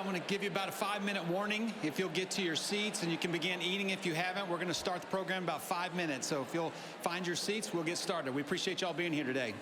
I'm going to give you about a 5-minute warning if you'll get to your seats, and you can begin eating if you haven't. We're going to start the program in about 5 minutes. So if you'll find your seats, we'll get started. We appreciate y'all being here today.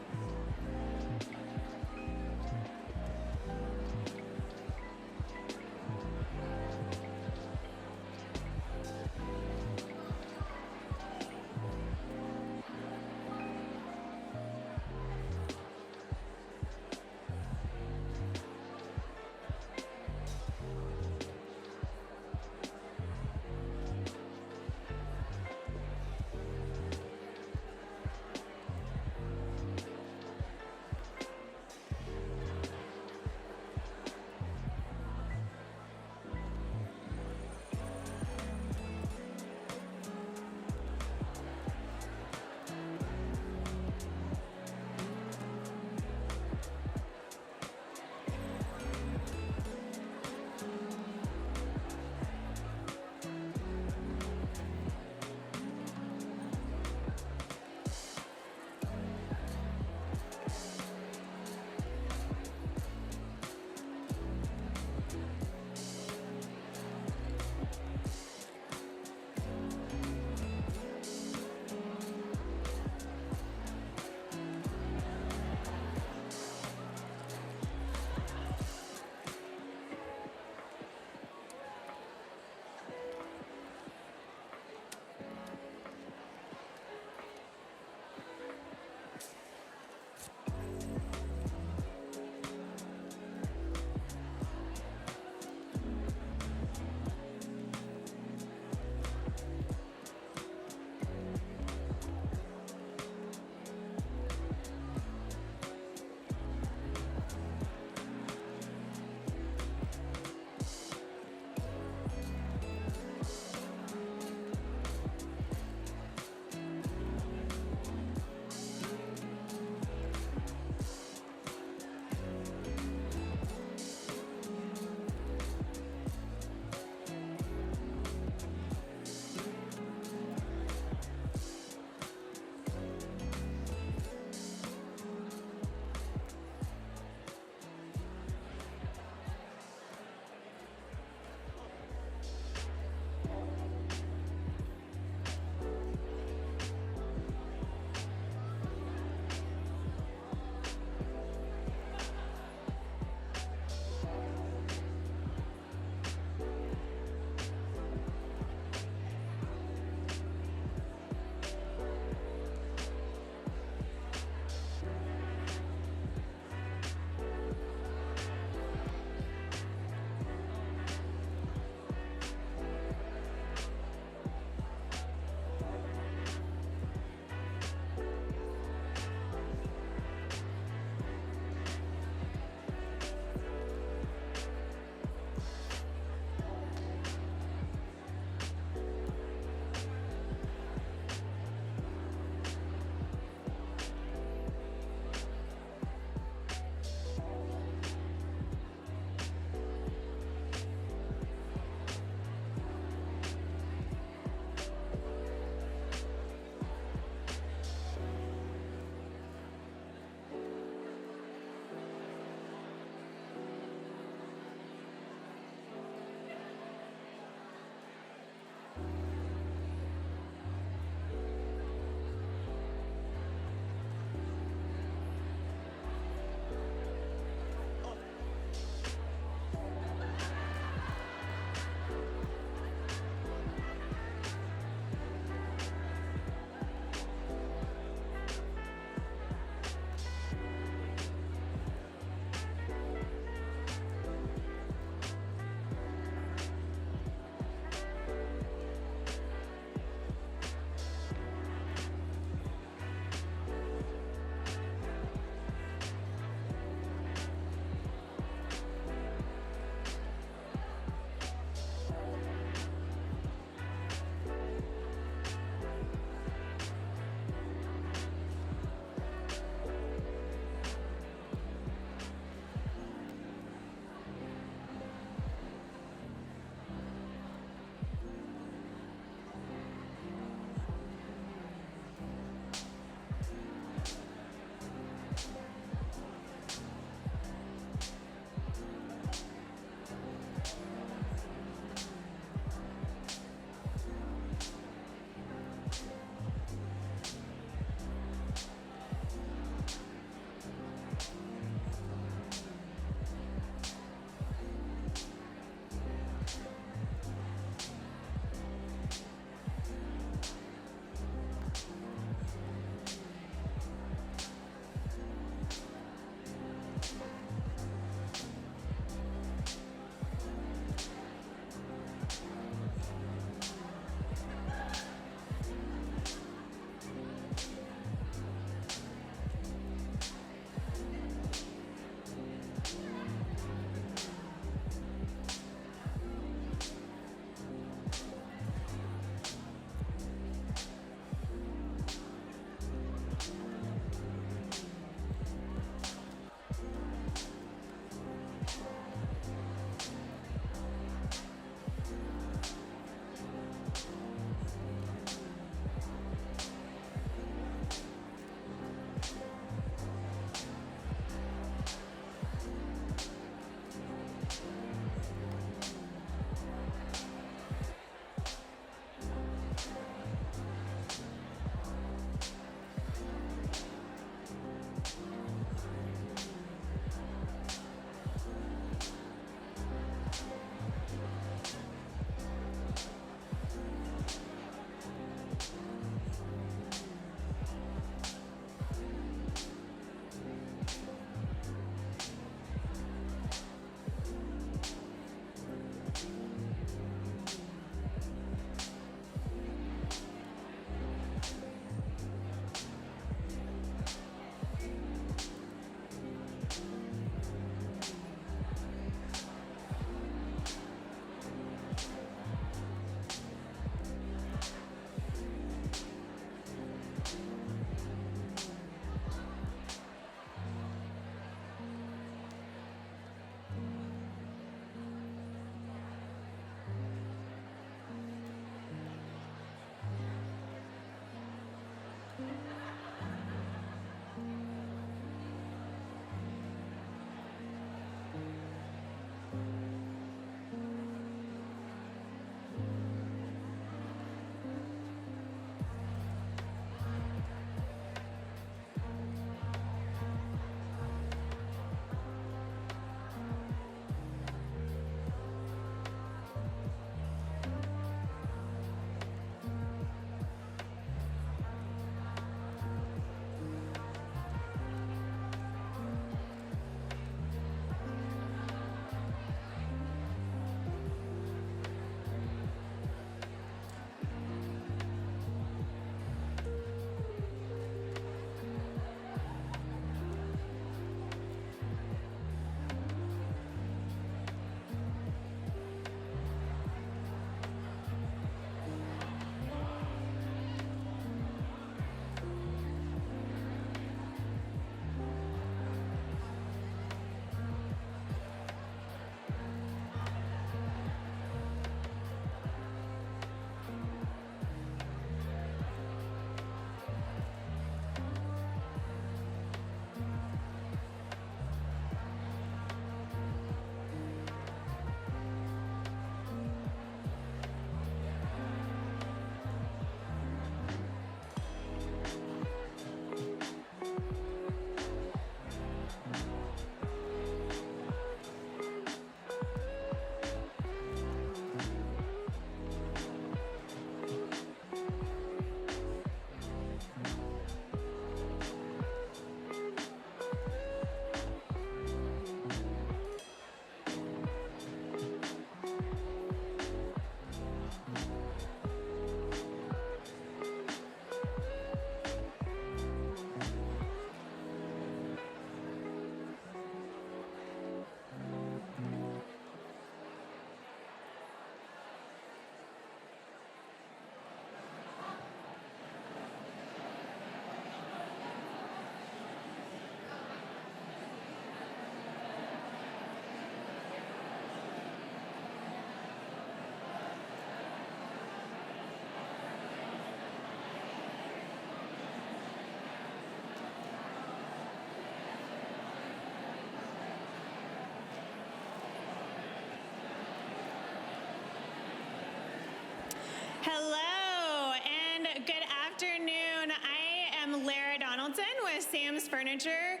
afternoon. I am Lara Donaldson with Sam's Furniture,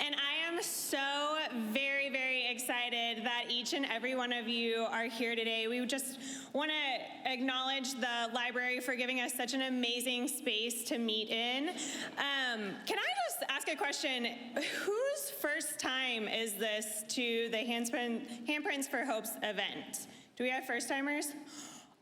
and I am so very, very excited that each and every one of you are here today. We just want to acknowledge the library for giving us such an amazing space to meet in. Can I just ask a question? Whose first time is this to the Handprints for Hope's event? Do we have first-timers?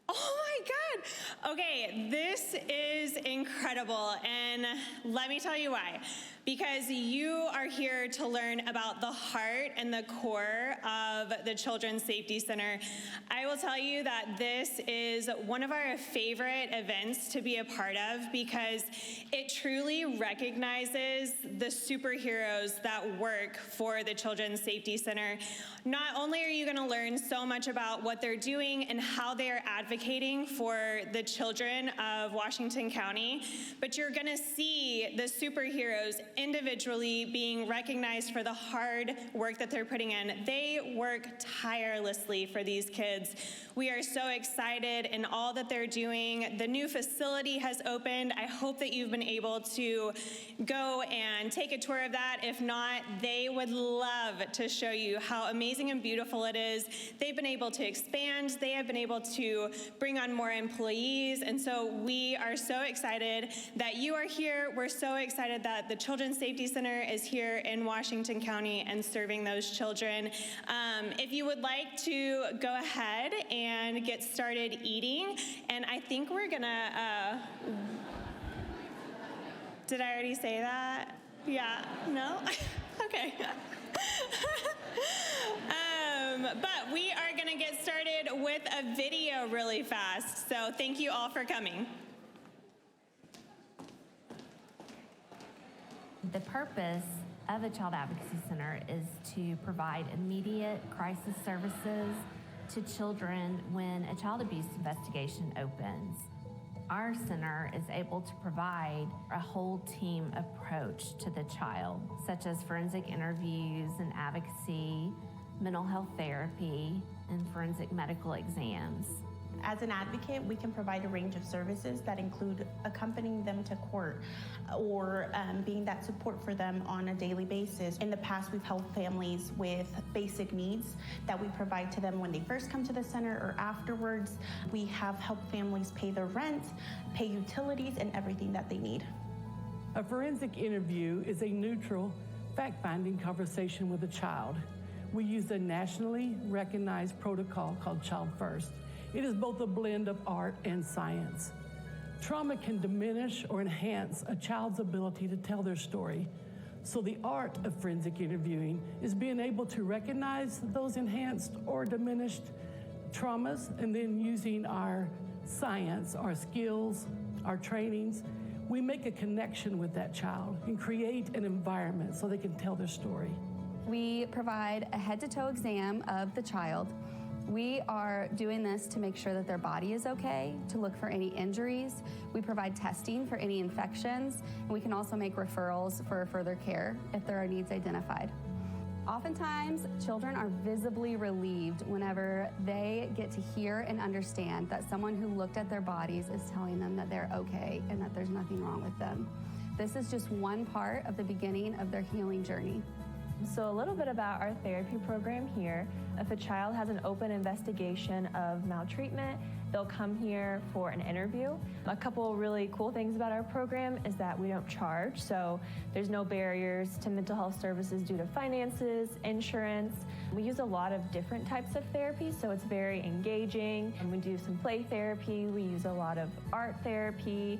Oh my God. Okay, this is incredible, and let me tell you why. Because you are here to learn about the heart and the core of the Children's Safety Center. I will tell you that this is one of our favorite events to be a part of because it truly recognizes the superheroes that work for the Children's Safety Center. Not only are you going to learn so much about what they're doing and how they are advocating for the children of Washington County, but you're going to see the superheroes individually being recognized for the hard work that they're putting in. They work tirelessly for these kids. We are so excited in all that they're doing. The new facility has opened. I hope that you've been able to go and take a tour of that. If not, they would love to show you how amazing and beautiful it is. They've been able to expand. They have been able to bring on more employees. And so we are so excited that you are here. We're so excited that the Children's Safety Center is here in Washington County and serving those children. If you would like to go ahead and get started eating, and I think we're gonna, did I already say that? Yeah, no? Okay. But we are gonna get started with a video really fast, so thank you all for coming. The purpose of the Child Advocacy Center is to provide immediate crisis services to children when a child abuse investigation opens. Our center is able to provide a whole team approach to the child, such as forensic interviews and advocacy, mental health therapy, and forensic medical exams. As an advocate, we can provide a range of services that include accompanying them to court or being that support for them on a daily basis. In the past, we've helped families with basic needs that we provide to them when they first come to the center or afterwards. We have helped families pay their rent, pay utilities, and everything that they need. A forensic interview is a neutral, fact-finding conversation with a child. We use a nationally recognized protocol called Child First. It is both a blend of art and science. Trauma can diminish or enhance a child's ability to tell their story. So the art of forensic interviewing is being able to recognize those enhanced or diminished traumas, and then using our science, our skills, our trainings, we make a connection with that child and create an environment so they can tell their story. We provide a head-to-toe exam of the child. We are doing this to make sure that their body is okay, to look for any injuries. We provide testing for any infections, and we can also make referrals for further care if there are needs identified. Oftentimes, children are visibly relieved whenever they get to hear and understand that someone who looked at their bodies is telling them that they're okay and that there's nothing wrong with them. This is just one part of the beginning of their healing journey. So a little bit about our therapy program here. If a child has an open investigation of maltreatment, they'll come here for an interview. A couple really cool things about our program is that we don't charge, so there's no barriers to mental health services due to finances, insurance. We use a lot of different types of therapy, so it's very engaging. And we do some play therapy. We use a lot of art therapy.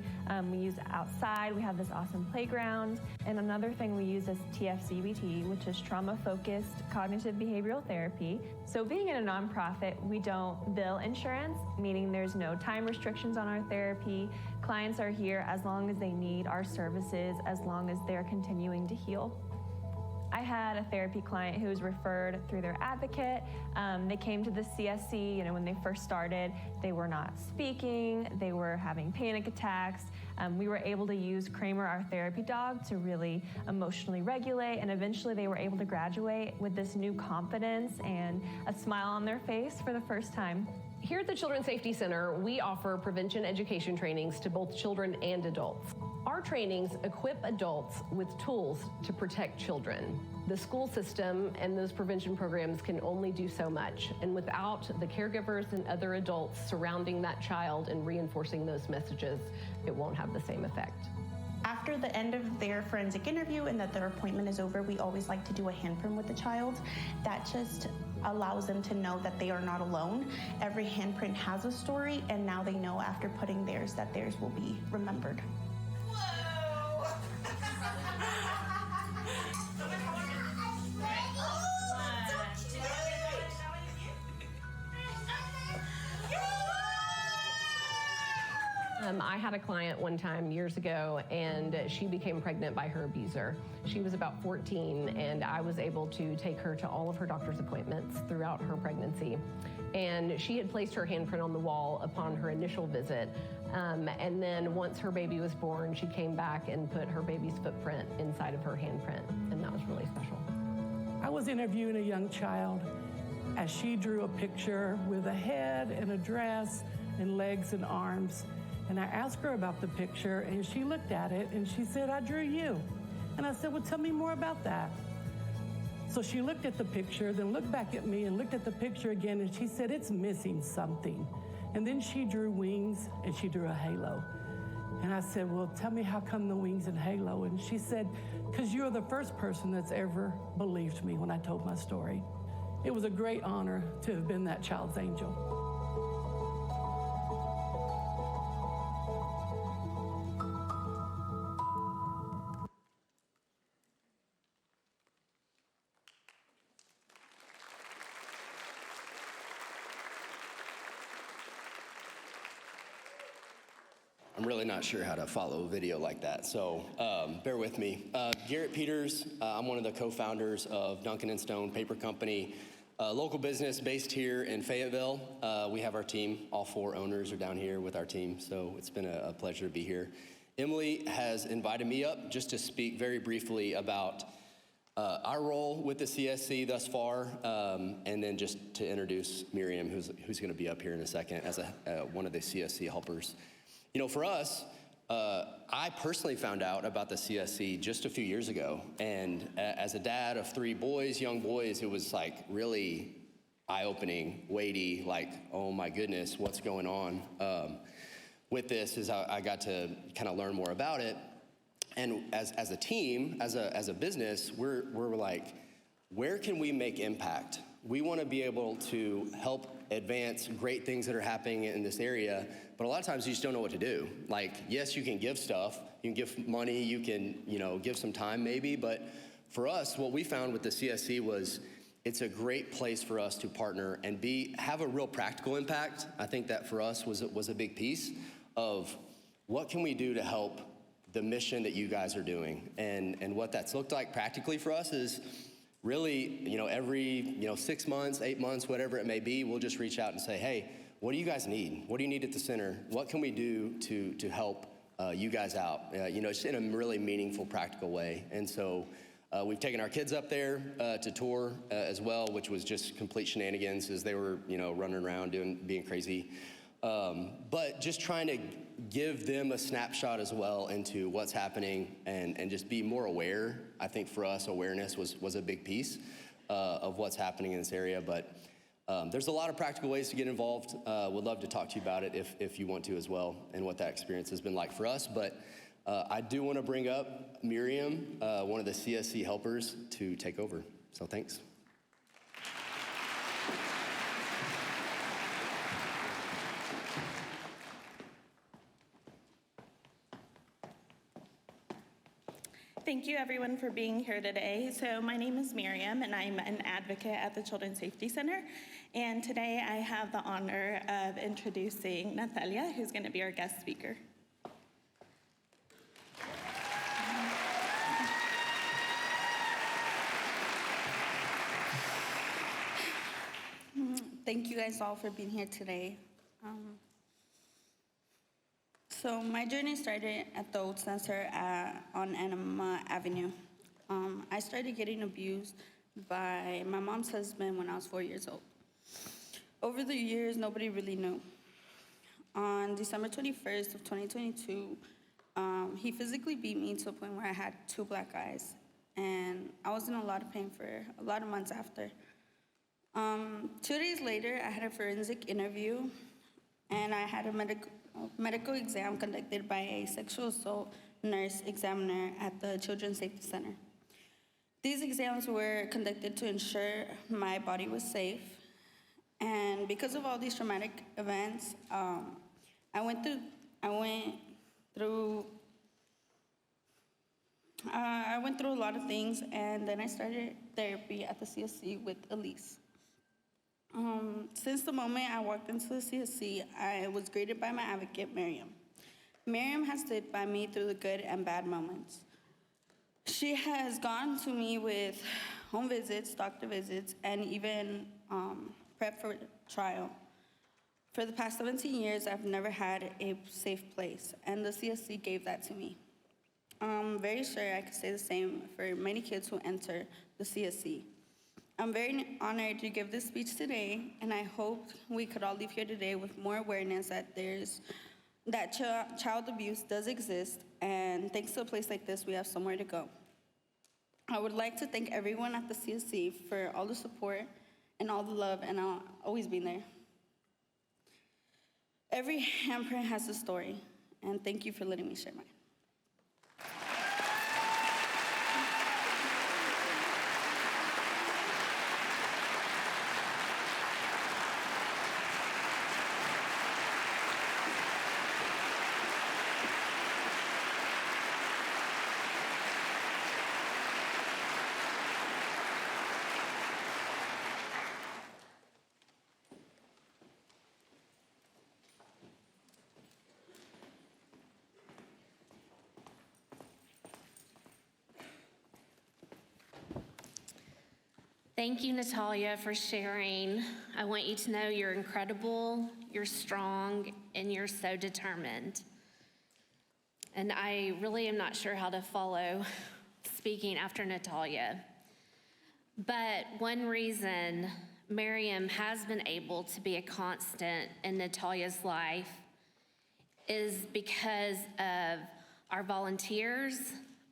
We use outside. We have this awesome playground. And another thing we use is TFCBT, which is trauma-focused cognitive behavioral therapy. So being in a nonprofit, we don't bill insurance, meaning there's no time restrictions on our therapy. Clients are here as long as they need our services, as long as they're continuing to heal. I had a therapy client who was referred through their advocate. They came to the CSC, when they first started, they were not speaking, they were having panic attacks. We were able to use Kramer, our therapy dog, to really emotionally regulate, and eventually they were able to graduate with this new confidence and a smile on their face for the first time. Here at the Children's Safety Center, we offer prevention education trainings to both children and adults. Our trainings equip adults with tools to protect children. The school system and those prevention programs can only do so much, and without the caregivers and other adults surrounding that child and reinforcing those messages, it won't have the same effect. After the end of their forensic interview and that their appointment is over, we always like to do a handprint with the child. That just allows them to know that they are not alone. Every handprint has a story, and now they know after putting theirs that theirs will be remembered. Whoa! I had a client one time years ago, and she became pregnant by her abuser. She was about 14, and I was able to take her to all of her doctor's appointments throughout her pregnancy. And she had placed her handprint on the wall upon her initial visit. And then once her baby was born, she came back and put her baby's footprint inside of her handprint, and that was really special. I was interviewing a young child as she drew a picture with a head and a dress and legs and arms. And I asked her about the picture, and she looked at it, and she said, "I drew you." And I said, "Well, tell me more about that." So she looked at the picture, then looked back at me and looked at the picture again, and she said, "It's missing something." And then she drew wings, and she drew a halo. And I said, "Well, tell me how come the wings and halo?" And she said, "Because you're the first person that's ever believed me when I told my story." It was a great honor to have been that child's angel. I'm really not sure how to follow a video like that, so bear with me. Garrett Peters, I'm one of the co-founders of Duncan & Stone Paper Company, a local business based here in Fayetteville. We have our team, all 4 owners are down here with our team, so it's been a pleasure to be here. Emily has invited me up just to speak very briefly about our role with the CSC thus far, and then just to introduce Miriam, who's gonna be up here in a second as one of the CSC helpers. You know, for us, I personally found out about the CSC just a few years ago. And as a dad of 3 boys, young boys, it was like really eye-opening, weighty, like, oh my goodness, what's going on with this, is I got to kind of learn more about it. And as a team, as a business, we're like, where can we make impact? We want to be able to help advance great things that are happening in this area, but a lot of times you just don't know what to do. Like, yes, you can give stuff, you can give money, you can, give some time maybe, but for us, what we found with the CSC was it's a great place for us to partner and have a real practical impact. I think that for us was a big piece of what can we do to help the mission that you guys are doing. And what that's looked like practically for us is really, every 6 months, 8 months, whatever it may be, we'll just reach out and say, hey, what do you guys need? What do you need at the center? What can we do to help you guys out? Just in a really meaningful, practical way. And so we've taken our kids up there to tour as well, which was just complete shenanigans as they were, running around being crazy. But just trying to give them a snapshot as well into what's happening and just be more aware. I think for us, awareness was a big piece of what's happening in this area. But there's a lot of practical ways to get involved. Would love to talk to you about it if you want to as well, and what that experience has been like for us. But I do want to bring up Miriam, one of the CSC helpers, to take over. So thanks. Thank you everyone for being here today. So my name is Miriam and I'm an advocate at the Children's Safety Center. And today I have the honor of introducing Natalia, who's going to be our guest speaker. Thank you guys all for being here today. So my journey started at the old center on Anima Avenue. I started getting abused by my mom's husband when I was 4 years old. Over the years, nobody really knew. On December 21st of 2022, he physically beat me to a point where I had 2 black eyes, and I was in a lot of pain for a lot of months after. 2 days later, I had a forensic interview, and I had a medical exam conducted by a sexual assault nurse examiner at the Children's Safety Center. These exams were conducted to ensure my body was safe, and because of all these traumatic events, I went through a lot of things, and then I started therapy at the CSC with Elise. Since the moment I walked into the CSC, I was greeted by my advocate, Miriam. Miriam has stood by me through the good and bad moments. She has gone to me with home visits, doctor visits, and even prep for trial. For the past 17 years, I've never had a safe place, and the CSC gave that to me. I'm very sure I could say the same for many kids who enter the CSC. I'm very honored to give this speech today, and I hope we could all leave here today with more awareness that child abuse does exist, and thanks to a place like this, we have somewhere to go. I would like to thank everyone at the CSC for all the support and all the love, and I'll always be there. Every handprint has a story, and thank you for letting me share mine. Thank you, Natalia, for sharing. I want you to know you're incredible, you're strong, and you're so determined. And I really am not sure how to follow speaking after Natalia. But one reason Miriam has been able to be a constant in Natalia's life is because of our volunteers,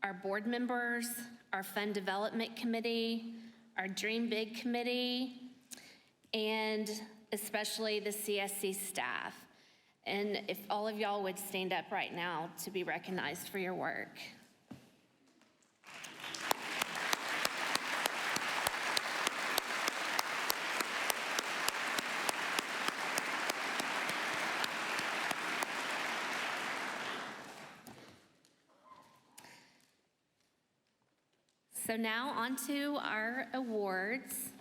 our board members, our Fund Development Committee, our Dream Big Committee, and especially the CSC staff. And if all of y'all would stand up right now to be recognized for your work. So now on to our awards.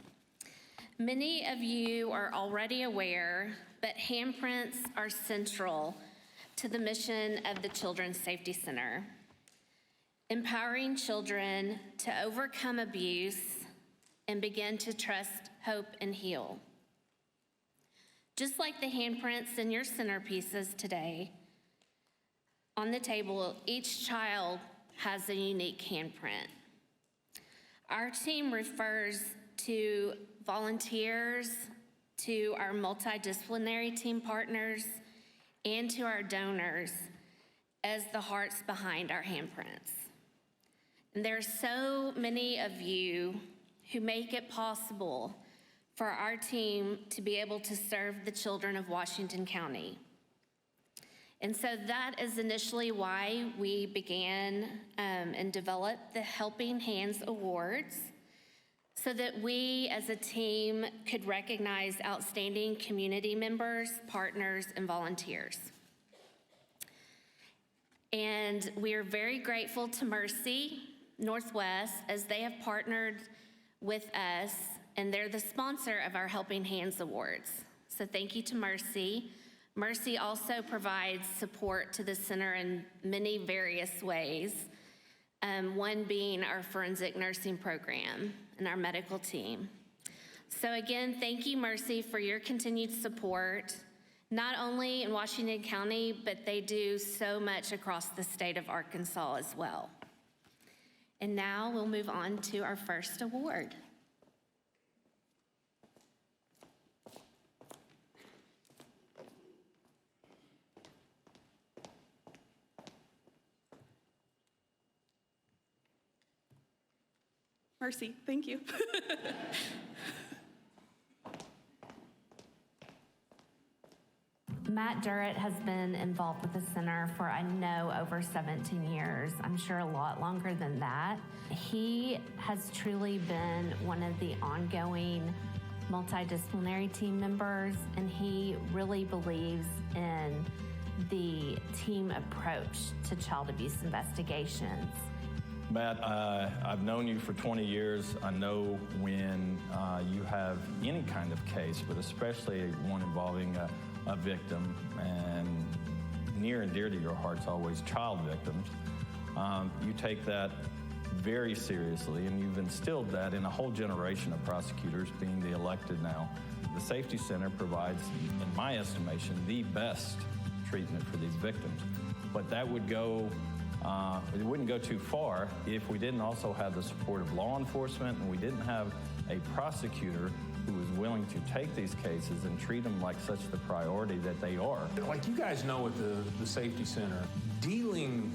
Many of you are already aware, but handprints are central to the mission of the Children's Safety Center, empowering children to overcome abuse and begin to trust, hope, and heal. Just like the handprints in your centerpieces today, on the table, each child has a unique handprint. Our team refers to volunteers, to our multidisciplinary team partners, and to our donors as the hearts behind our handprints. And there are so many of you who make it possible for our team to be able to serve the children of Washington County. And so that is initially why we began and developed the Helping Hands Awards, so that we as a team could recognize outstanding community members, partners, and volunteers. And we are very grateful to Mercy Northwest as they have partnered with us, and they're the sponsor of our Helping Hands Awards. So thank you to Mercy. Mercy also provides support to the center in many various ways, one being our forensic nursing program and our medical team. So again, thank you, Mercy, for your continued support, not only in Washington County, but they do so much across the state of Arkansas as well. And now we'll move on to our first award. Mercy, thank you. Matt Durrett has been involved with the center for, I know, over 17 years. I'm sure a lot longer than that. He has truly been one of the ongoing multidisciplinary team members, and he really believes in the team approach to child abuse investigations. Matt, I've known you for 20 years. I know when you have any kind of case, but especially one involving a victim, and near and dear to your heart's always child victims, you take that very seriously, and you've instilled that in a whole generation of prosecutors, being the elected now. The Safety Center provides, in my estimation, the best treatment for these victims. But that would go, it wouldn't go too far if we didn't also have the support of law enforcement, and we didn't have a prosecutor who was willing to take these cases and treat them like such the priority that they are. Like you guys know at the Safety Center, dealing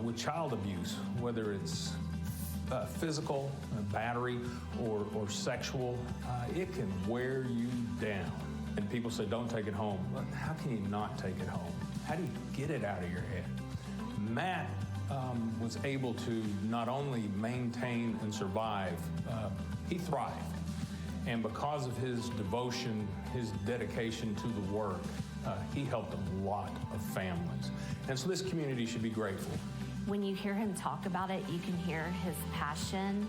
with child abuse, whether it's physical, battery, or sexual, it can wear you down. And people say, don't take it home. But how can you not take it home? How do you get it out of your head? Matt was able to not only maintain and survive, he thrived. And because of his devotion, his dedication to the work, he helped a lot of families. And so this community should be grateful. When you hear him talk about it, you can hear his passion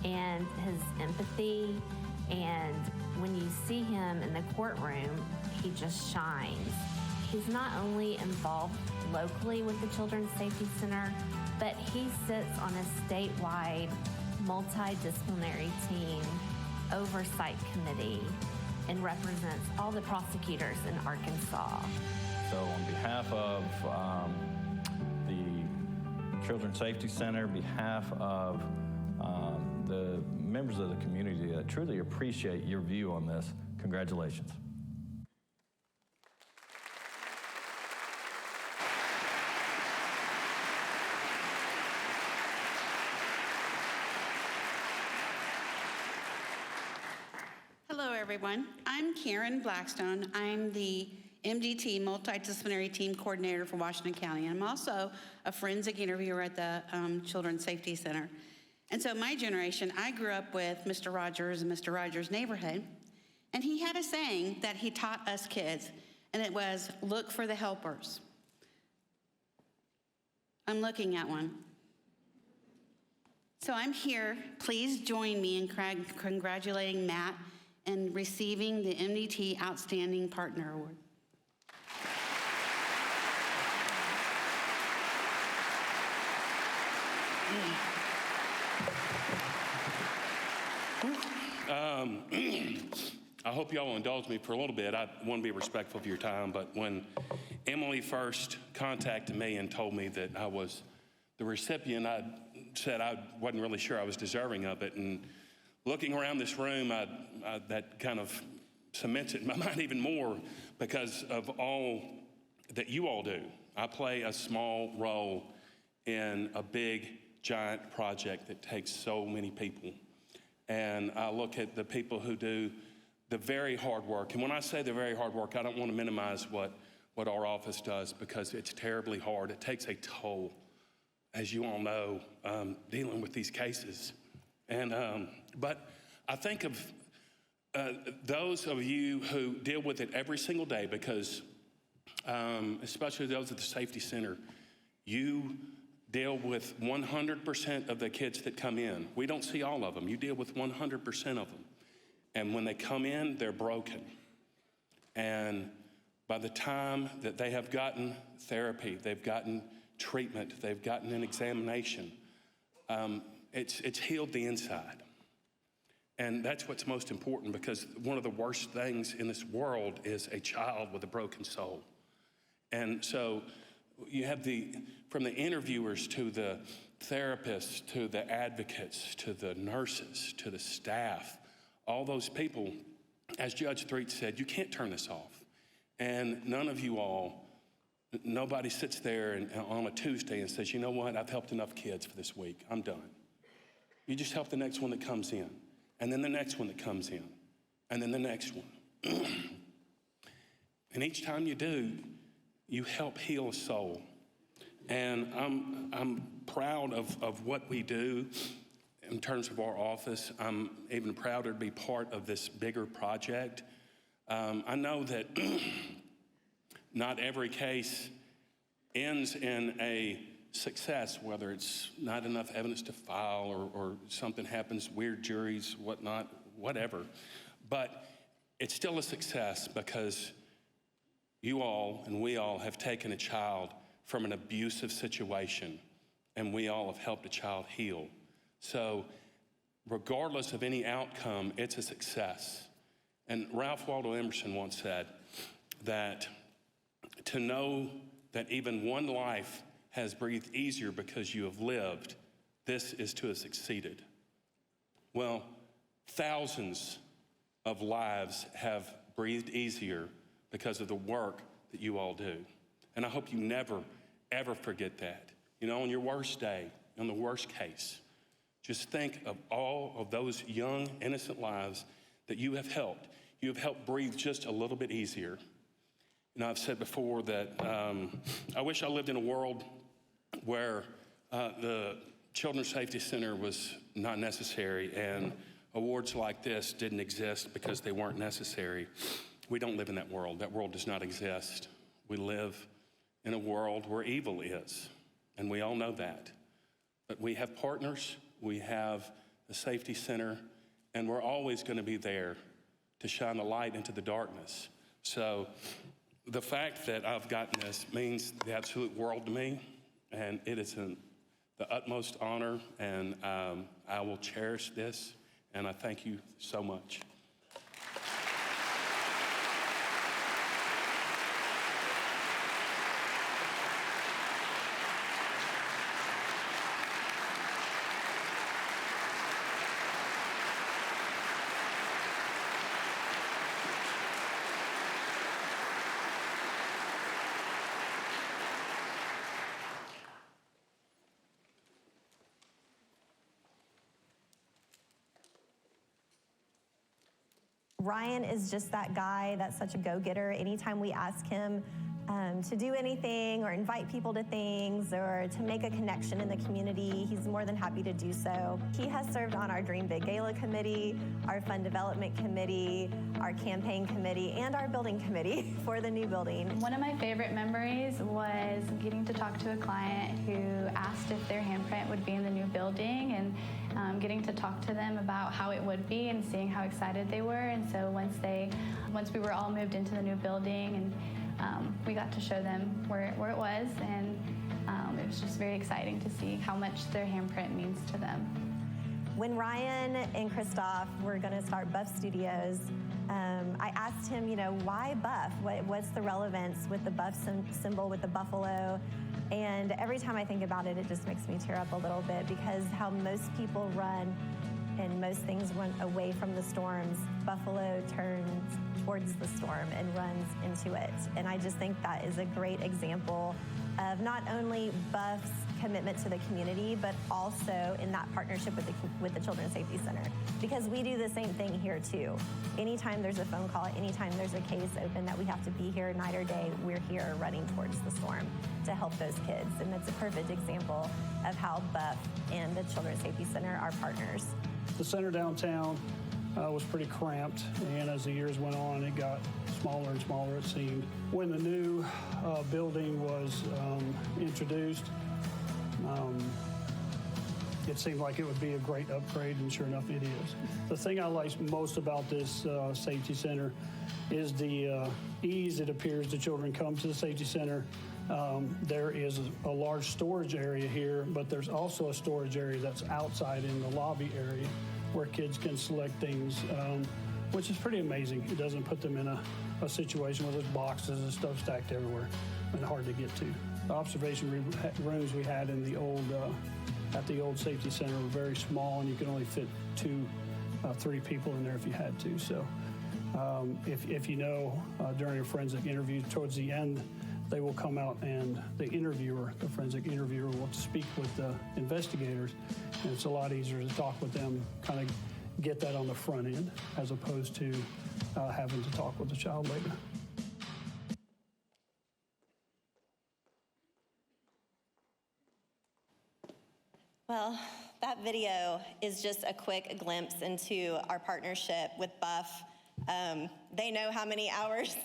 and his empathy. And when you see him in the courtroom, he just shines. He's not only involved locally with the Children's Safety Center, but he sits on a statewide multidisciplinary team oversight committee and represents all the prosecutors in Arkansas. So on behalf of the Children's Safety Center, behalf of the members of the community, I truly appreciate your view on this. Congratulations. Hello, everyone. I'm Karen Blackstone. I'm the MDT, Multidisciplinary Team Coordinator for Washington County. I'm also a forensic interviewer at the Children's Safety Center. And so my generation, I grew up with Mr. Rogers and Mr. Rogers' Neighborhood, and he had a saying that he taught us kids, and it was, look for the helpers. I'm looking at one. So I'm here. Please join me in congratulating Matt and receiving the MDT Outstanding Partner Award. I hope y'all will indulge me for a little bit. I want to be respectful of your time, but when Emily first contacted me and told me that I was the recipient, I said I wasn't really sure I was deserving of it. And looking around this room, that kind of cements it in my mind even more because of all that you all do. I play a small role in a big, giant project that takes so many people. And I look at the people who do the very hard work. And when I say the very hard work, I don't want to minimize what our office does because it's terribly hard. It takes a toll, as you all know, dealing with these cases. And but I think of those of you who deal with it every single day because, especially those at the Safety Center, you deal with 100% of the kids that come in. We don't see all of them. You deal with 100% of them. And when they come in, they're broken. And by the time that they have gotten therapy, they've gotten treatment, they've gotten an examination, it's healed the inside. And that's what's most important because one of the worst things in this world is a child with a broken soul. And so you have from the interviewers to the therapists, to the advocates, to the nurses, to the staff, all those people, as Judge Threet said, you can't turn this off. And none of you all, nobody sits there on a Tuesday and says, you know what, I've helped enough kids for this week, I'm done. You just help the next one that comes in, and then the next one that comes in, and then the next one. And each time you do, you help heal a soul. And I'm proud of what we do in terms of our office. I'm even prouder to be part of this bigger project. I know that not every case ends in a success, whether it's not enough evidence to file or something happens, weird juries, whatnot, whatever. But it's still a success because you all and we all have taken a child from an abusive situation, and we all have helped a child heal. So regardless of any outcome, it's a success. And Ralph Waldo Emerson once said that to know that even one life has breathed easier because you have lived, this is to have succeeded. Well, thousands of lives have breathed easier because of the work that you all do. And I hope you never, ever forget that. You know, on your worst day, on the worst case, just think of all of those young, innocent lives that you have helped. You have helped breathe just a little bit easier. You know, I've said before that I wish I lived in a world where the Children's Safety Center was not necessary and awards like this didn't exist because they weren't necessary. We don't live in that world. That world does not exist. We live in a world where evil is, and we all know that. But we have partners, we have a safety center, and we're always going to be there to shine the light into the darkness. So the fact that I've gotten this means the absolute world to me, and it is the utmost honor, and I will cherish this, and I thank you so much. Ryan is just that guy that's such a go-getter. Anytime we ask him to do anything or invite people to things or to make a connection in the community, he's more than happy to do so. He has served on our Dream Big Gala committee, our Fund Development committee, our campaign committee, and our building committee for the new building. One of my favorite memories was getting to talk to a client who asked if their handprint would be in the new building, and getting to talk to them about how it would be and seeing how excited they were. And so once we were all moved into the new building, and we got to show them where it was, and it was just very exciting to see how much their handprint means to them. When Ryan and Christoph were going to start Buff Studios, I asked him, why Buff? What's the relevance with the Buff symbol with the buffalo? And every time I think about it, it just makes me tear up a little bit, because how most people run and most things run away from the storms, buffalo turns towards the storm and runs into it. And I just think that is a great example of not only Buff's commitment to the community, but also in that partnership with the Children's Safety Center. Because we do the same thing here too. Anytime there's a phone call, anytime there's a case open that we have to be here night or day, we're here running towards the storm to help those kids. And that's a perfect example of how Buff and the Children's Safety Center are partners. The center downtown was pretty cramped, and as the years went on, it got smaller and smaller, it seemed. When the new building was introduced, it seemed like it would be a great upgrade, and sure enough, it is. The thing I like most about this safety center is the ease it appears the children come to the safety center. There is a large storage area here, but there's also a storage area that's outside in the lobby area where kids can select things, which is pretty amazing. It doesn't put them in a situation where there's boxes and stuff stacked everywhere and hard to get to. The observation rooms we had in the old, at the old safety center were very small, and you could only fit 3 people in there if you had to. So if you know, during a forensic interview towards the end, they will come out and the forensic interviewer will speak with the investigators, and it's a lot easier to talk with them, kind of get that on the front end, as opposed to having to talk with the child later. Well, that video is just a quick glimpse into our partnership with Buff. They know how many hours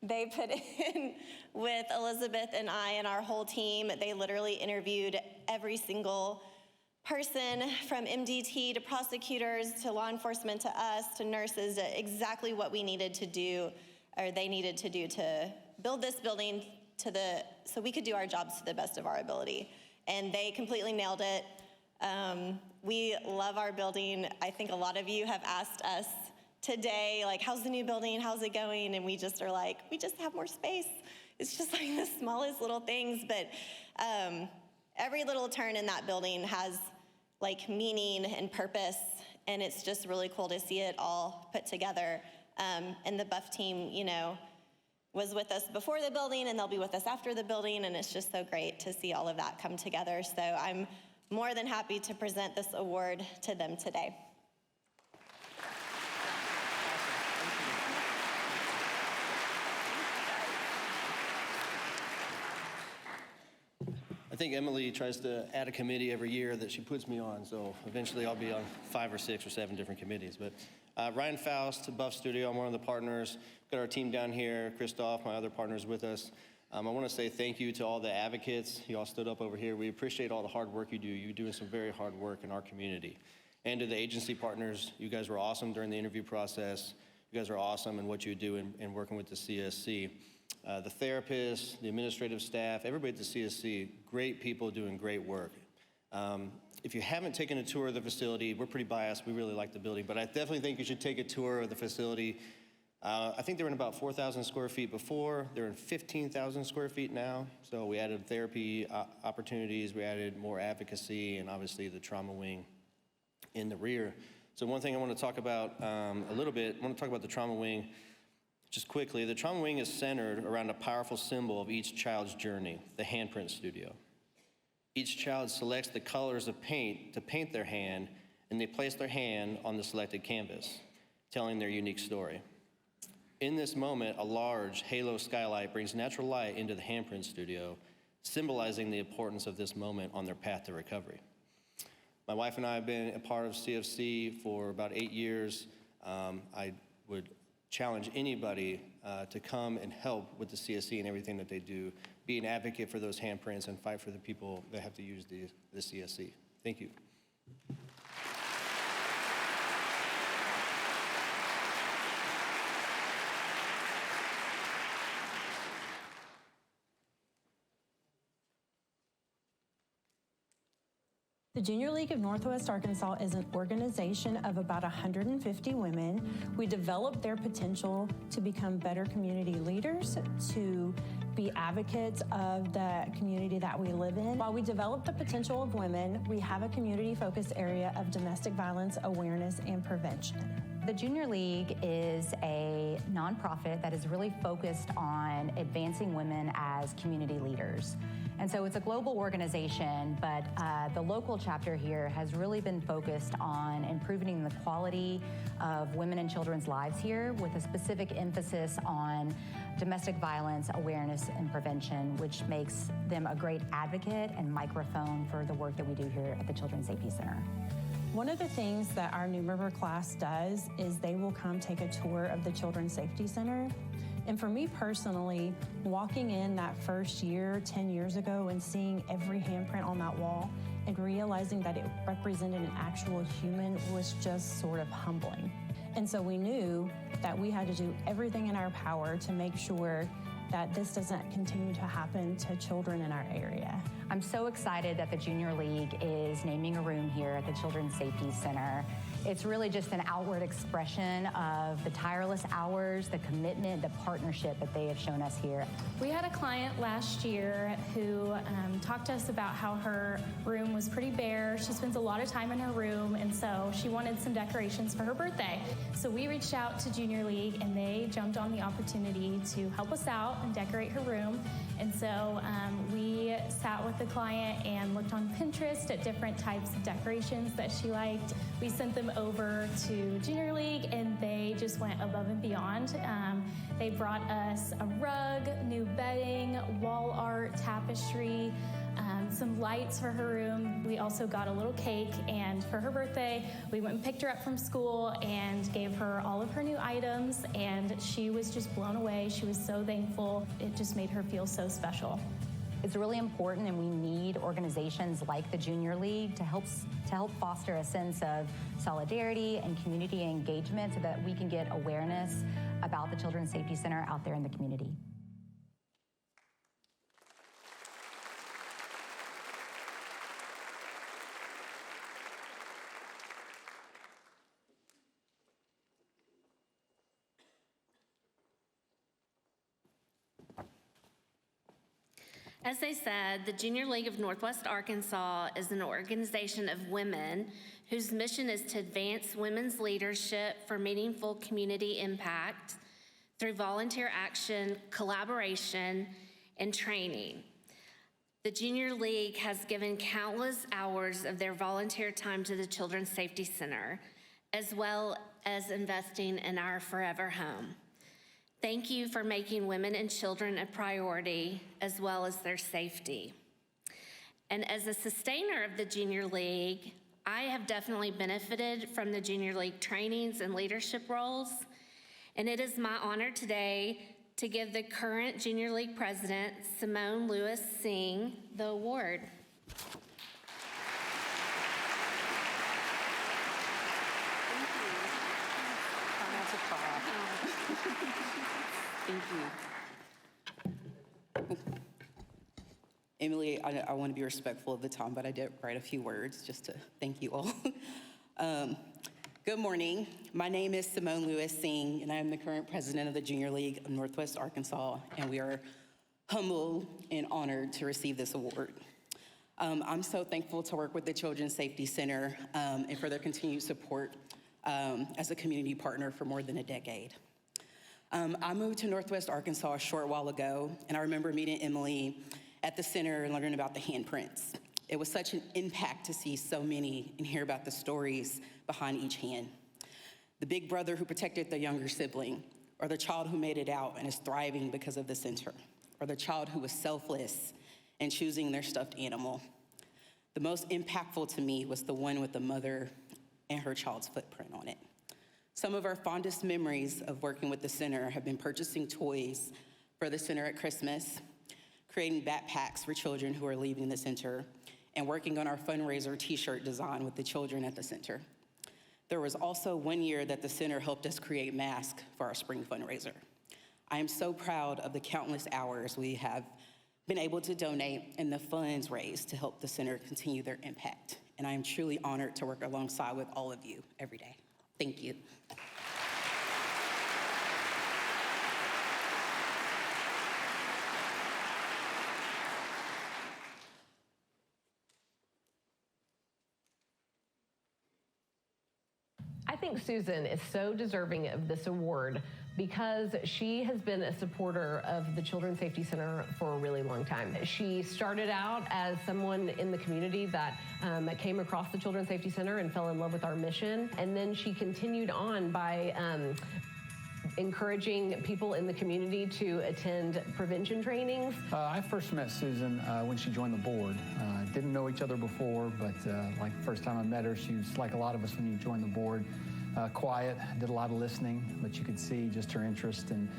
they put in with Elizabeth and I and our whole team. They literally interviewed every single person, from MDT to prosecutors to law enforcement to us to nurses, exactly what we needed to do, or they needed to do, to build this building so we could do our jobs to the best of our ability. And they completely nailed it. We love our building. I think a lot of you have asked us today, like, how's the new building? How's it going? And we just are like, we just have more space. It's just like the smallest little things, but every little turn in that building has like meaning and purpose, and it's just really cool to see it all put together. And the Buff team, was with us before the building, and they'll be with us after the building, and it's just so great to see all of that come together. So I'm more than happy to present this award to them today. I think Emily tries to add a committee every year that she puts me on, so eventually I'll be on 5 or 6 or 7 different committees. But Ryan Faust, Buff Studio, I'm one of the partners. Got our team down here, Christoph, my other partners with us. I want to say thank you to all the advocates. You all stood up over here. We appreciate all the hard work you do. You're doing some very hard work in our community. And to the agency partners, you guys were awesome during the interview process. You guys are awesome in what you do in working with the CSC. The therapists, the administrative staff, everybody at the CSC, great people doing great work. If you haven't taken a tour of the facility, we're pretty biased. We really like the building, but I definitely think you should take a tour of the facility. I think they were in about 4,000 square feet before. They're in 15,000 square feet now. So we added therapy opportunities, we added more advocacy, and obviously the trauma wing in the rear. So one thing I want to talk about a little bit, I want to talk about the trauma wing just quickly. The trauma wing is centered around a powerful symbol of each child's journey, the handprint studio. Each child selects the colors of paint to paint their hand, and they place their hand on the selected canvas, telling their unique story. In this moment, a large halo skylight brings natural light into the handprint studio, symbolizing the importance of this moment on their path to recovery. My wife and I have been a part of CFC for about 8 years. I would challenge anybody to come and help with the CSC and everything that they do. Be an advocate for those handprints and fight for the people that have to use the CSC. Thank you. The Junior League of Northwest Arkansas is an organization of about 150 women. We develop their potential to become better community leaders, to be advocates of the community that we live in. While we develop the potential of women, we have a community-focused area of domestic violence awareness and prevention. The Junior League is a nonprofit that is really focused on advancing women as community leaders. And so it's a global organization, but the local chapter here has really been focused on improving the quality of women and children's lives here, with a specific emphasis on domestic violence awareness and prevention, which makes them a great advocate and microphone for the work that we do here at the Children's Safety Center. One of the things that our new member class does is they will come take a tour of the Children's Safety Center. And for me personally, walking in that first year, 10 years ago, and seeing every handprint on that wall and realizing that it represented an actual human was just sort of humbling. And so we knew that we had to do everything in our power to make sure that this doesn't continue to happen to children in our area. I'm so excited that the Junior League is naming a room here at the Children's Safety Center. It's really just an outward expression of the tireless hours, the commitment, the partnership that they have shown us here. We had a client last year who talked to us about how her room was pretty bare. she spends a lot of time in her room, and so she wanted some decorations for her birthday. So we reached out to Junior League, and they jumped on the opportunity to help us out and decorate her room. And so we sat with the client and looked on Pinterest at different types of decorations that she liked. We sent them over to Junior League, and they just went above and beyond. They brought us a rug, new bedding, wall art, tapestry, some lights for her room. We also got a little cake, and for her birthday, we went and picked her up from school and gave her all of her new items, and she was just blown away. She was so thankful. It just made her feel so special. It's really important, and we need organizations like the Junior League to help foster a sense of solidarity and community engagement so that we can get awareness about the Children's Safety Center out there in the community. As they said, the Junior League of Northwest Arkansas is an organization of women whose mission is to advance women's leadership for meaningful community impact through volunteer action, collaboration, and training. The Junior League has given countless hours of their volunteer time to the Children's Safety Center, as well as investing in our forever home. Thank you for making women and children a priority, as well as their safety. And as a sustainer of the Junior League, I have definitely benefited from the Junior League trainings and leadership roles, and it is my honor today to give the current Junior League president, Simone Lewis Singh, the award. Thank you. Emily, I want to be respectful of the time, but I did write a few words just to thank you all. Good morning. My name is Simone Lewis Singh, and I am the current president of the Junior League of Northwest Arkansas, and we are humbled and honored to receive this award. I'm so thankful to work with the Children's Safety Center and for their continued support as a community partner for more than a decade. I moved to Northwest Arkansas a short while ago, and I remember meeting Emily at the center and learning about the handprints. It was such an impact to see so many and hear about the stories behind each hand. The big brother who protected the younger sibling, or the child who made it out and is thriving because of the center, or the child who was selfless and choosing their stuffed animal. The most impactful to me was the one with the mother and her child's footprint on it. Some of our fondest memories of working with the center have been purchasing toys for the center at Christmas, creating backpacks for children who are leaving the center, and working on our fundraiser t-shirt design with the children at the center. There was also one year that the center helped us create masks for our spring fundraiser. I am so proud of the countless hours we have been able to donate and the funds raised to help the center continue their impact. And I am truly honored to work alongside with all of you every day. Thank you. I think Susan is so deserving of this award because she has been a supporter of the Children's Safety Center for a really long time. She started out as someone in the community that came across the Children's Safety Center and fell in love with our mission. And then she continued on by encouraging people in the community to attend prevention trainings. I first met Susan when she joined the board. Didn't know each other before, but like the first time I met her, she was like a lot of us when you join the board. Quiet, did a lot of listening, but you could see just her interest and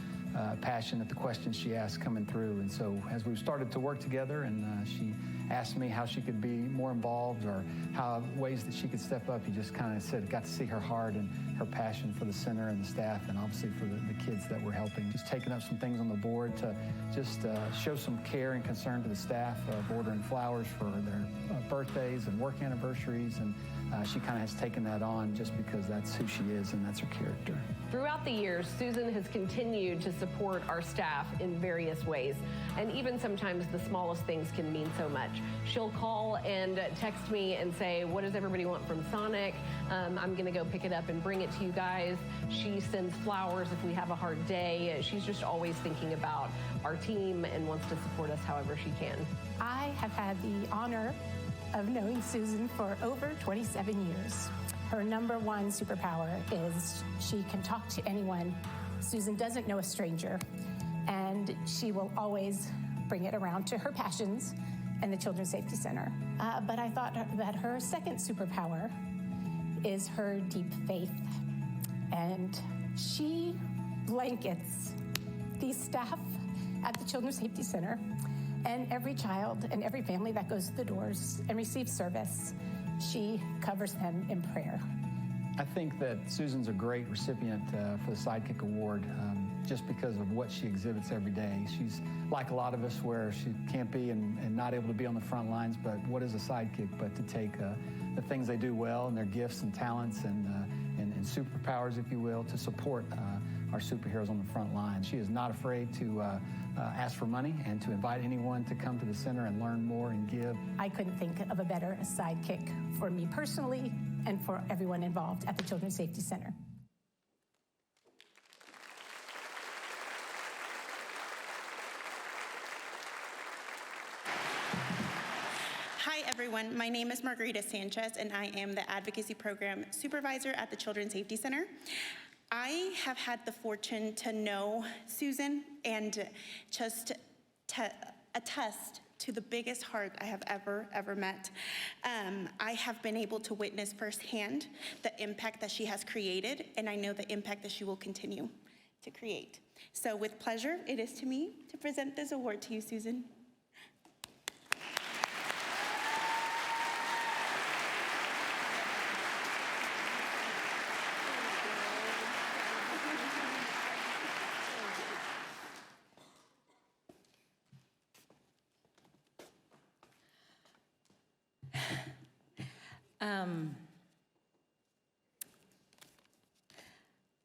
passion at the questions she asked coming through. And so as we've started to work together and she asked me how she could be more involved or how ways that she could step up, you just kind of said, got to see her heart and her passion for the center and the staff and obviously for the kids that we're helping. Just taking up some things on the board to just show some care and concern to the staff, ordering flowers for their birthdays and work anniversaries. And she kind of has taken that on just because that's who she is and that's her character. Throughout the years, Susan has continued to support our staff in various ways, and even sometimes the smallest things can mean so much. she'll call and text me and say, what does everybody want from Sonic? I'm gonna go pick it up and bring it to you guys. She sends flowers if we have a hard day. She's just always thinking about our team and wants to support us however she can. I have had the honor of knowing Susan for over 27 years. Her number one superpower is she can talk to anyone. Susan doesn't know a stranger, and she will always bring it around to her passions and the Children's Safety Center. But I thought that her second superpower is her deep faith. And she blankets the staff at the Children's Safety Center and every child and every family that goes to the doors and receives service. She covers them in prayer. I think that Susan's a great recipient for the Sidekick Award just because of what she exhibits every day. She's like a lot of us where she can't be and not able to be on the front lines, but what is a sidekick but to take the things they do well and their gifts and talents and superpowers, if you will, to support our superheroes on the front line. She is not afraid to ask for money and to invite anyone to come to the center and learn more and give. I couldn't think of a better sidekick for me personally and for everyone involved at the Children's Safety Center. Hi, everyone. My name is Margarita Sanchez, and I am the Advocacy Program Supervisor at the Children's Safety Center. I have had the fortune to know Susan and just to attest to the biggest heart I have ever met. I have been able to witness firsthand the impact that she has created, and I know the impact that she will continue to create. So with pleasure, it is to me to present this award to you, Susan.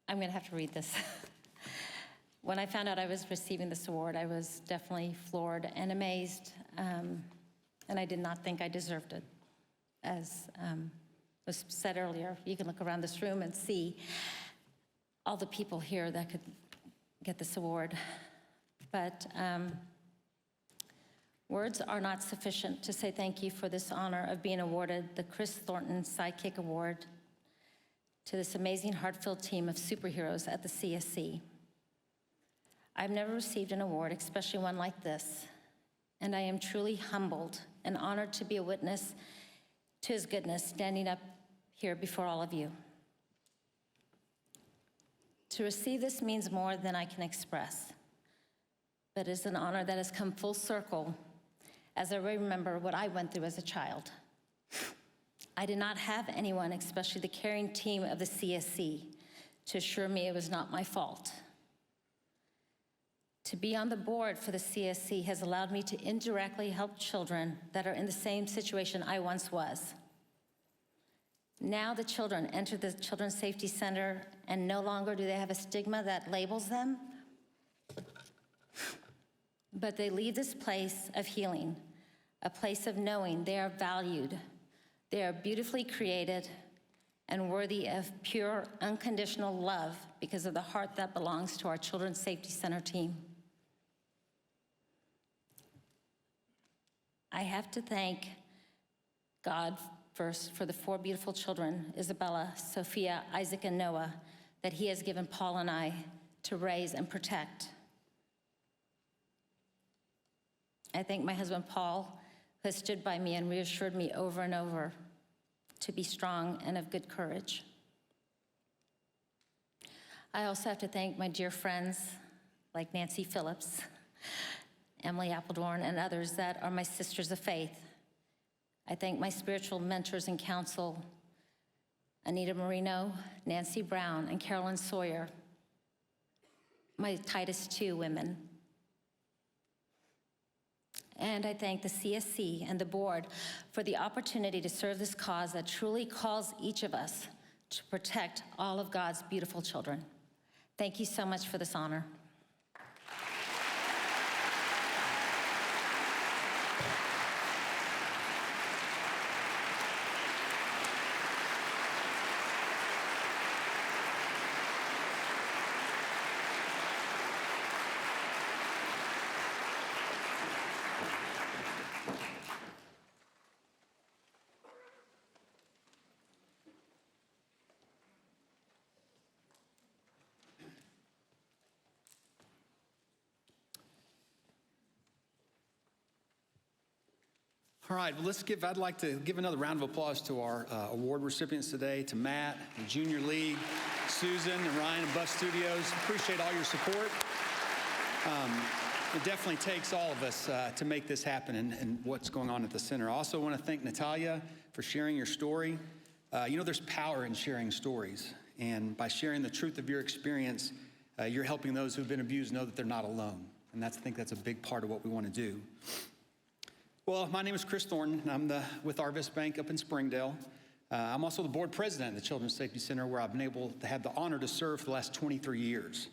I'm going to have to read this. When I found out I was receiving this award, I was definitely floored and amazed, and I did not think I deserved it. As was said earlier, you can look around this room and see all the people here that could get this award. But words are not sufficient to say thank you for this honor of being awarded the Chris Thornton Sidekick Award to this amazing heart-filled team of superheroes at the CSC. I've never received an award, especially one like this, and I am truly humbled and honored to be a witness to his goodness standing up here before all of you. To receive this means more than I can express, but it's an honor that has come full circle as I remember what I went through as a child. I did not have anyone, especially the caring team of the CSC, to assure me it was not my fault. To be on the board for the CSC has allowed me to indirectly help children that are in the same situation I once was. Now the children enter the Children's Safety Center, and no longer do they have a stigma that labels them, but they leave this place of healing, a place of knowing they are valued. They are beautifully created and worthy of pure, unconditional love because of the heart that belongs to our Children's Safety Center team. I have to thank God first for the 4 beautiful children, Isabella, Sophia, Isaac, and Noah, that he has given Paul and I to raise and protect. I thank my husband, Paul, who has stood by me and reassured me over and over to be strong and of good courage. I also have to thank my dear friends like Nancy Phillips, Emily Appledorn, and others that are my sisters of faith. I thank my spiritual mentors and counsel, Anita Marino, Nancy Brown, and Carolyn Sawyer, my Titus II women. And I thank the CSC and the board for the opportunity to serve this cause that truly calls each of us to protect all of God's beautiful children. Thank you so much for this honor. All right, well, I'd like to give another round of applause to our award recipients today, to Matt, the Junior League, Susan, and Ryan at Buff Studios. Appreciate all your support. It definitely takes all of us to make this happen and what's going on at the center. I also want to thank Natalia for sharing your story. There's power in sharing stories. And by sharing the truth of your experience, you're helping those who've been abused know that they're not alone. And I think that's a big part of what we want to do. Well, my name is Chris Thornton, and I'm with Arvest Bank up in Springdale. I'm also the board president of the Children's Safety Center, where I've been able to have the honor to serve for the last 23 years.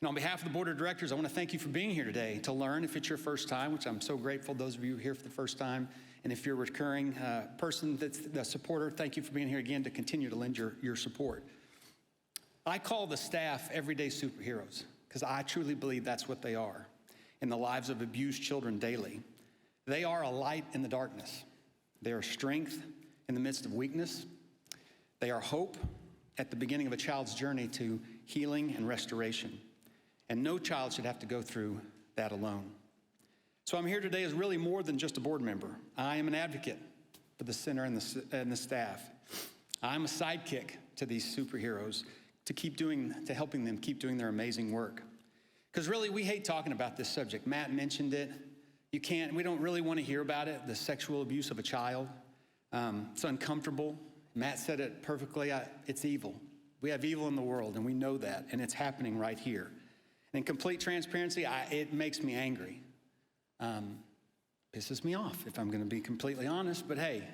And on behalf of the board of directors, I want to thank you for being here today to learn if it's your first time, which I'm so grateful, those of you here for the first time. And if you're a recurring person that's a supporter, thank you for being here again to continue to lend your support. I call the staff everyday superheroes because I truly believe that's what they are in the lives of abused children daily. They are a light in the darkness. They are strength in the midst of weakness. They are hope at the beginning of a child's journey to healing and restoration. And no child should have to go through that alone. So I'm here today as really more than just a board member. I am an advocate for the center and the staff. I'm a sidekick to these superheroes to helping them keep doing their amazing work. Because really, we hate talking about this subject. Matt mentioned it. We don't really want to hear about it, the sexual abuse of a child. It's uncomfortable. Matt said it perfectly. It's evil. We have evil in the world, and we know that, and it's happening right here. And in complete transparency, it makes me angry. Pisses me off, if I'm going to be completely honest. But hey,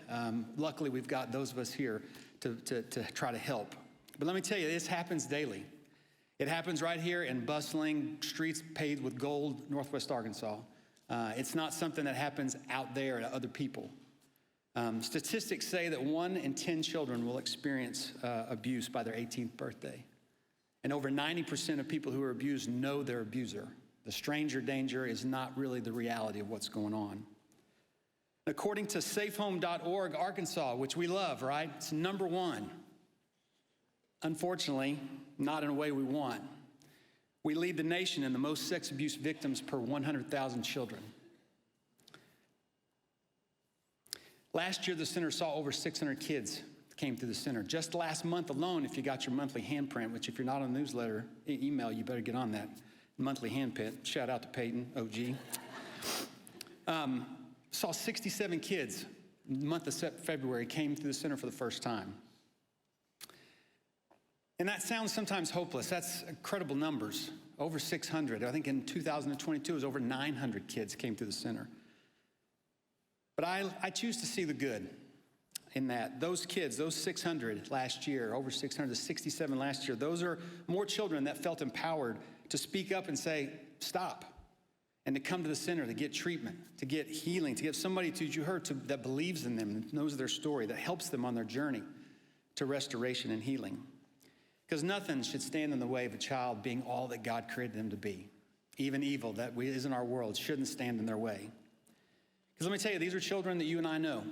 luckily we've got those of us here to try to help. But let me tell you, this happens daily. It happens right here in bustling streets paved with gold, Northwest Arkansas. It's not something that happens out there to other people. Statistics say that 1 in 10 children will experience abuse by their 18th birthday. And over 90% of people who are abused know their abuser. The stranger danger is not really the reality of what's going on. According to safehome.org, Arkansas, which we love, right? It's number 1. Unfortunately, not in a way we want. We lead the nation in the most sex abuse victims per 100,000 children. Last year, the center saw over 600 kids came through the center. Just last month alone, if you got your monthly handprint, which if you're not on the newsletter, email, you better get on that monthly handprint. Shout out to Peyton, OG. Saw 67 kids in the month of February came through the center for the first time. And that sounds sometimes hopeless. That's incredible numbers, over 600. I think in 2022, it was over 900 kids came through the center. But I choose to see the good in that. Those kids, those 600 last year, over 600, 67 last year, those are more children that felt empowered to speak up and say, stop, and to come to the center to get treatment, to get healing, to get somebody that believes in them, that knows their story, that helps them on their journey to restoration and healing. Because nothing should stand in the way of a child being all that God created them to be. Even evil that is in our world shouldn't stand in their way. Because let me tell you, these are children that you and I know.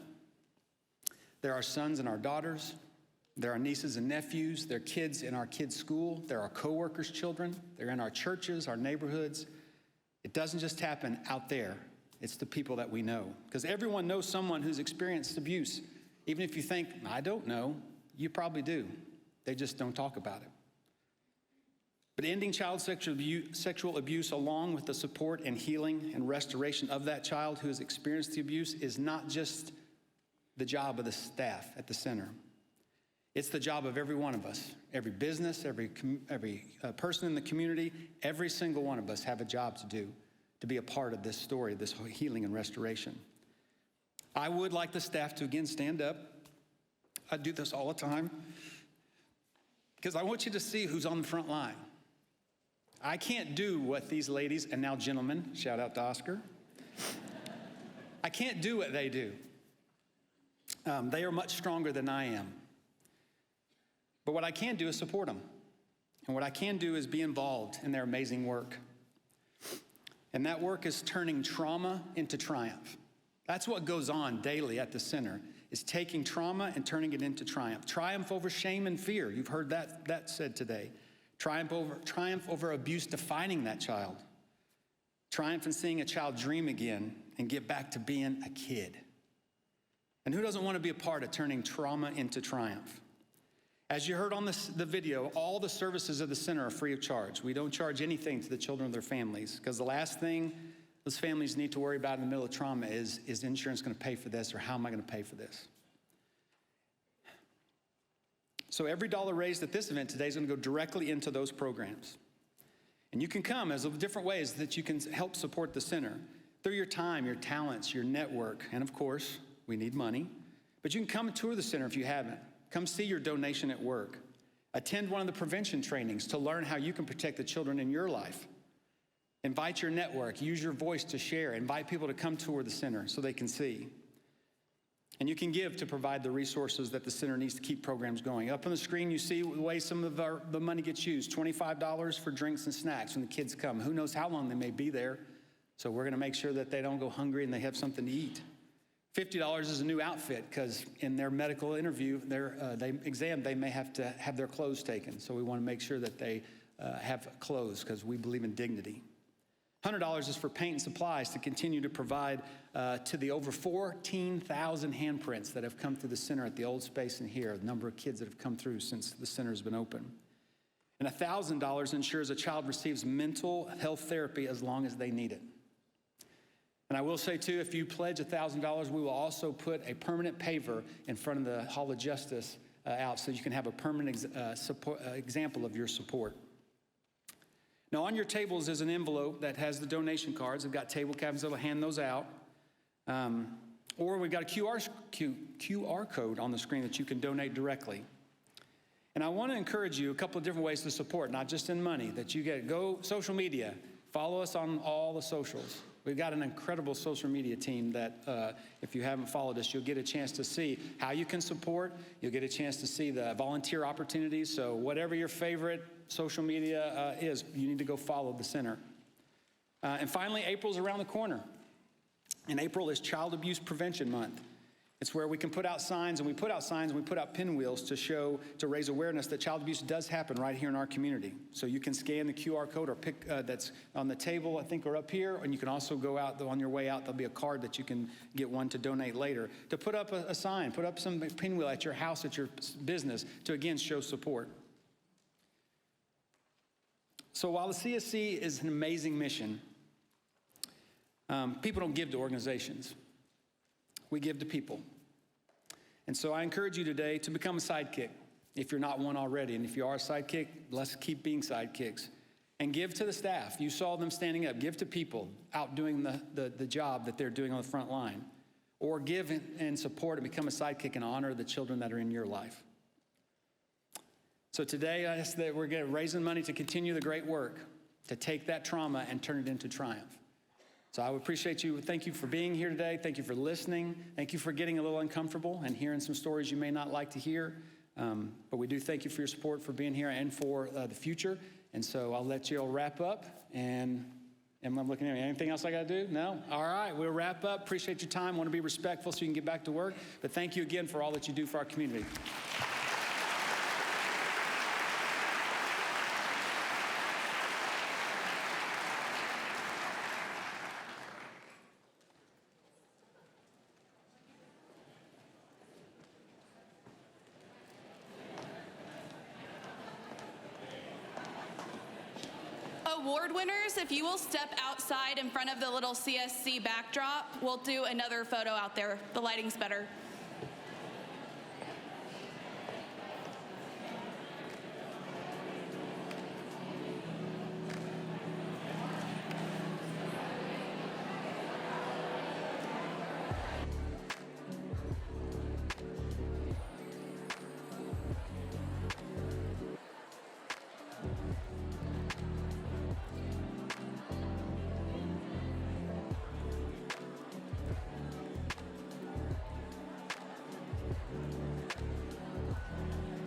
They're our sons and our daughters. They're our nieces and nephews. They're kids in our kids' school. They're our co-workers' children. They're in our churches, our neighborhoods. It doesn't just happen out there. It's the people that we know. Because everyone knows someone who's experienced abuse. Even if you think, I don't know, you probably do. They just don't talk about it. But ending child sexual abuse along with the support and healing and restoration of that child who has experienced the abuse is not just the job of the staff at the center. It's the job of every one of us. Every business, every person in the community, every single one of us have a job to do to be a part of this story, this healing and restoration. I would like the staff to again stand up. I do this all the time. Because I want you to see who's on the front line. I can't do what these ladies, and now gentlemen, shout out to Oscar. I can't do what they do. They are much stronger than I am. But what I can do is support them. And what I can do is be involved in their amazing work. And that work is turning trauma into triumph. That's what goes on daily at the center, is taking trauma and turning it into triumph. Triumph over shame and fear. You've heard that said today. Triumph over abuse defining that child. Triumph in seeing a child dream again and get back to being a kid. And who doesn't want to be a part of turning trauma into triumph? As you heard on the video, all the services of the center are free of charge. We don't charge anything to the children or their families, because the last thing those families need to worry about in the middle of trauma is insurance going to pay for this, or how am I going to pay for this? So every dollar raised at this event today is going to go directly into those programs. And you can come as different ways that you can help support the center through your time, your talents, your network, and of course, we need money. But you can come and tour the center if you haven't. Come see your donation at work. Attend one of the prevention trainings to learn how you can protect the children in your life. Invite your network, use your voice to share, invite people to come tour the center so they can see. And you can give to provide the resources that the center needs to keep programs going. Up on the screen, you see the way some of the money gets used. $25 for drinks and snacks when the kids come. Who knows how long they may be there. So we're going to make sure that they don't go hungry and they have something to eat. $50 is a new outfit, because in their medical interview, their exam, they may have to have their clothes taken. So we want to make sure that they have clothes, because we believe in dignity. $100 is for paint and supplies to continue to provide to the over 14,000 handprints that have come through the center at the old space and here, the number of kids that have come through since the center has been open. And $1,000 ensures a child receives mental health therapy as long as they need it. And I will say, too, if you pledge $1,000, we will also put a permanent paver in front of the Hall of Justice out, so you can have a permanent example of your support. Now, on your tables is an envelope that has the donation cards. We've got table cabinets that will hand those out. Or we've got a QR code on the screen that you can donate directly. And I want to encourage you a couple of different ways to support, not just in money, that you go social media. Follow us on all the socials. We've got an incredible social media team that if you haven't followed us, you'll get a chance to see how you can support. You'll get a chance to see the volunteer opportunities. So whatever your favorite social media is, you need to go follow the center. And finally, April's around the corner. And April is Child Abuse Prevention Month. It's where we can put out signs, and we put out pinwheels to raise awareness that child abuse does happen right here in our community. So you can scan the QR code or pick that's on the table, I think, or up here, and you can also go out on your way out. There'll be a card that you can get one to donate later. To put up a sign, put up some pinwheel at your house, at your business, to again show support. So while the CSC is an amazing mission, people don't give to organizations. We give to people. And so I encourage you today to become a sidekick if you're not one already. And if you are a sidekick, let's keep being sidekicks. And give to the staff. You saw them standing up. Give to people out doing the job that they're doing on the front line. Or give and support and become a sidekick and honor the children that are in your life. So today, I ask that we're raising money to continue the great work, to take that trauma and turn it into triumph. So I would appreciate you. Thank you for being here today. Thank you for listening. Thank you for getting a little uncomfortable and hearing some stories you may not like to hear. But we do thank you for your support, for being here, and for the future. And so I'll let you all wrap up. And I'm looking at me. Anything else I got to do? No? All right. We'll wrap up. Appreciate your time. Want to be respectful so you can get back to work. But thank you again for all that you do for our community. Award winners, if you will step outside in front of the little CSC backdrop, we'll do another photo out there. The lighting's better.